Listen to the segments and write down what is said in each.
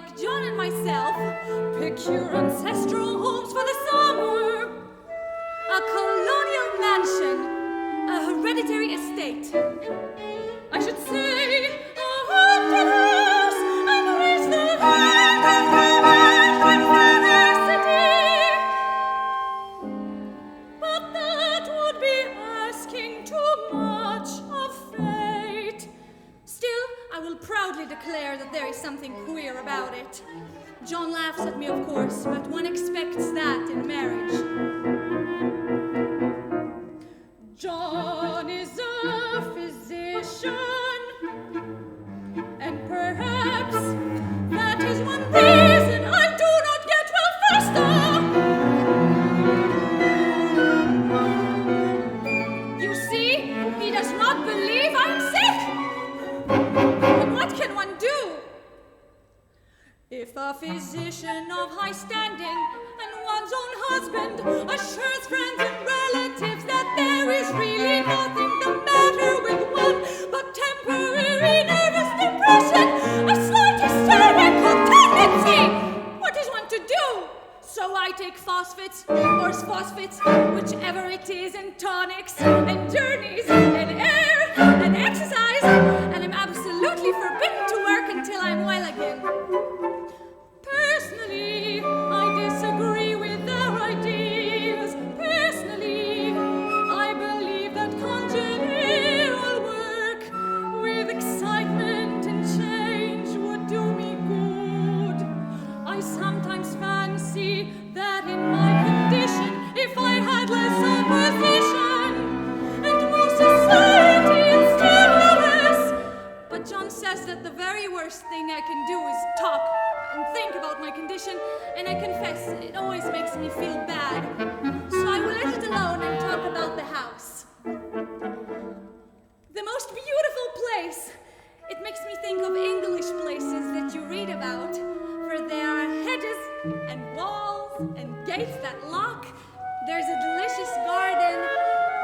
like John and myself, pick your ancestral homes for the summer. A colonial mansion, a hereditary estate. I should say, a haunted house, and raise the hand of perversity. But that would be asking too much of fate. Still, I will proudly declare that there is something queer about it. John laughs at me, of course, but one expects that in marriage. John is a physician, and perhaps that is one reason I do not get well faster. You see, he does not believe I'm sick. And what can one do? If a physician of high standing and one's own husband assures friends and relatives that there is really nothing the matter with one but temporary nervous depression, a slight hysterical tendency, what is one to do? So I take phosphates, horse phosphates, whichever it is, and tonics, and journeys, and air, and exercise, and I'm absolutely forbidden to work until I'm well again. Personally, I disagree with their ideas. Personally, I believe that congenial work with excitement and change would do me good. I sometimes fancy that in my condition, if I had less opposition and more society and stimulus. But John says that the very worst thing I can do is talk and think about my condition, and I confess it always makes me feel bad. So I will let it alone and talk about the house. The most beautiful place. It makes me think of English places that you read about, for there are hedges and walls and gates that lock. There's a delicious garden.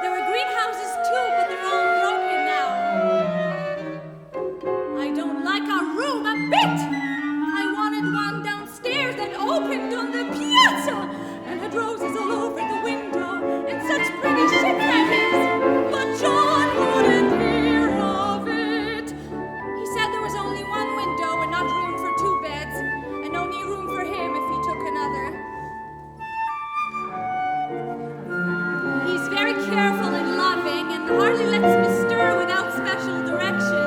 There are greenhouses too, but they're all broken now. I don't like our room a bit. I wanted one downstairs that opened on the piazza and had roses all over the window and such pretty shit hangings. But John wouldn't hear of it. He said there was only one window and not room for two beds, and only room for him if he took another. He's very careful and loving and hardly lets me stir without special direction.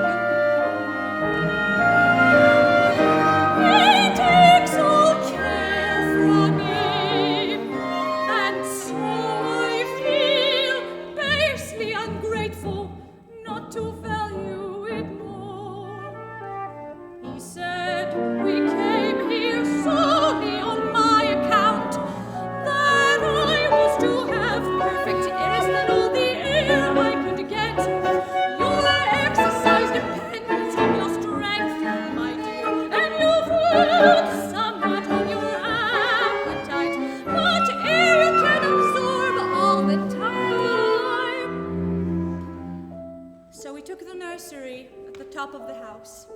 Of the house.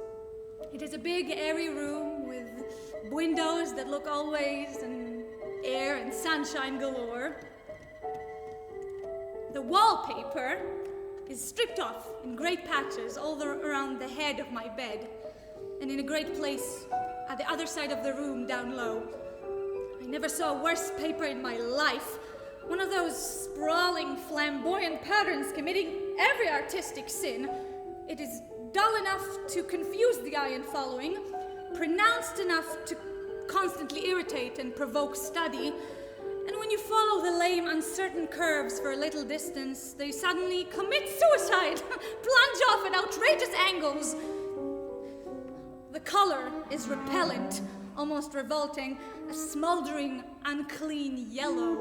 It is a big, airy room with windows that look all ways and air and sunshine galore. The wallpaper is stripped off in great patches all around the head of my bed and in a great place at the other side of the room down low. I never saw a worse paper in my life. One of those sprawling, flamboyant patterns committing every artistic sin. It is dull enough to confuse the eye in following, pronounced enough to constantly irritate and provoke study, and when you follow the lame, uncertain curves for a little distance, they suddenly commit suicide, plunge off at outrageous angles. The color is repellent, almost revolting, a smoldering, unclean yellow.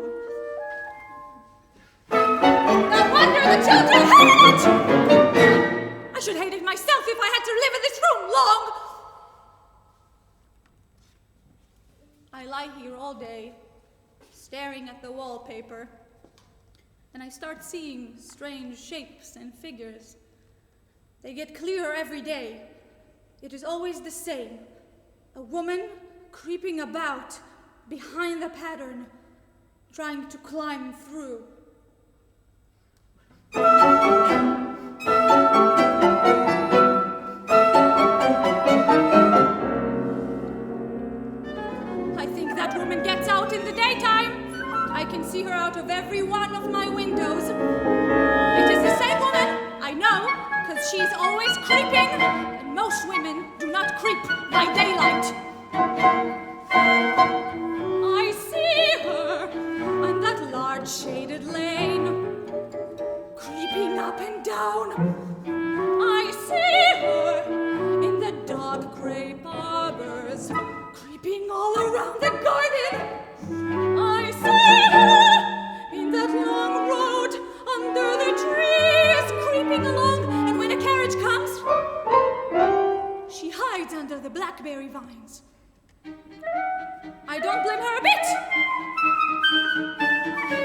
No wonder the children hated it! I should hate it myself if I had to live in this room long. I lie here all day, staring at the wallpaper, and I start seeing strange shapes and figures. They get clearer every day. It is always the same. A woman creeping about behind the pattern, trying to climb through. I think that woman gets out in the daytime. I can see her out of every one of my windows. It is the same woman, I know, because she's always creeping, and most women do not creep by daylight. I see her on that large shaded lane, creeping up and down. I see her in the dark gray arbors, creeping all around the garden. I see her in that long road under the trees, creeping along, and when a carriage comes, she hides under the blackberry vines. I don't blame her a bit.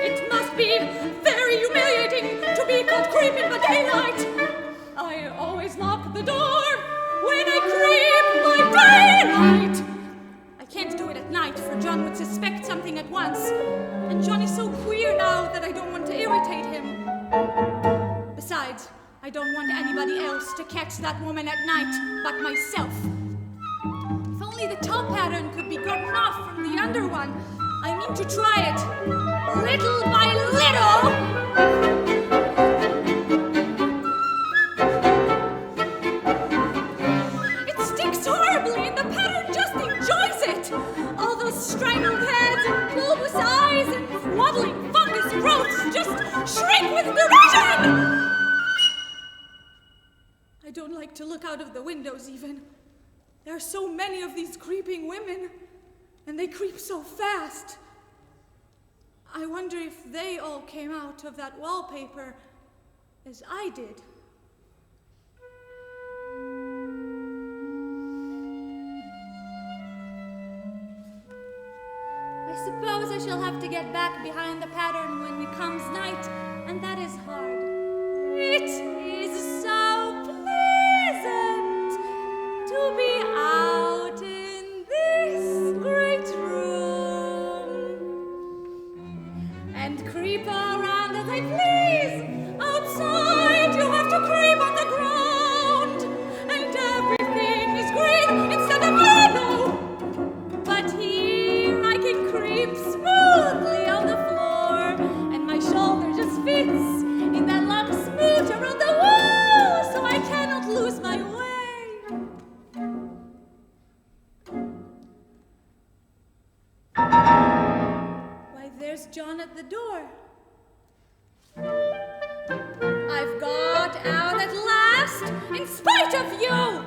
It must be very humiliating to be caught creeping by daylight. I always lock the door when I creep by daylight. I can't do it at night, for John would suspect something at once. And John is so queer now that I don't want to irritate him. Besides, I don't want anybody else to catch that woman at night but myself. If only the top pattern could be gotten off from the under one. I mean to try it, little by little. It sticks horribly and the pattern just enjoys it. All those strangled heads and bulbous eyes and waddling fungus growths just shriek with derision. I don't like to look out of the windows even. There are so many of these creeping women, and they creep so fast. I wonder if they all came out of that wallpaper as I did. I suppose I shall have to get back behind the pattern when it comes night, and that is hard. It is so pleasant to be out in this great room and creep around as I please. Outside you have to creep on the ground, and everything is green instead of yellow. But here I can creep smoothly on the floor, and my shoulder just fits in that long smooth around the wall, so I cannot lose my way. Why, there's John at the door. I've got out at last, in spite of you!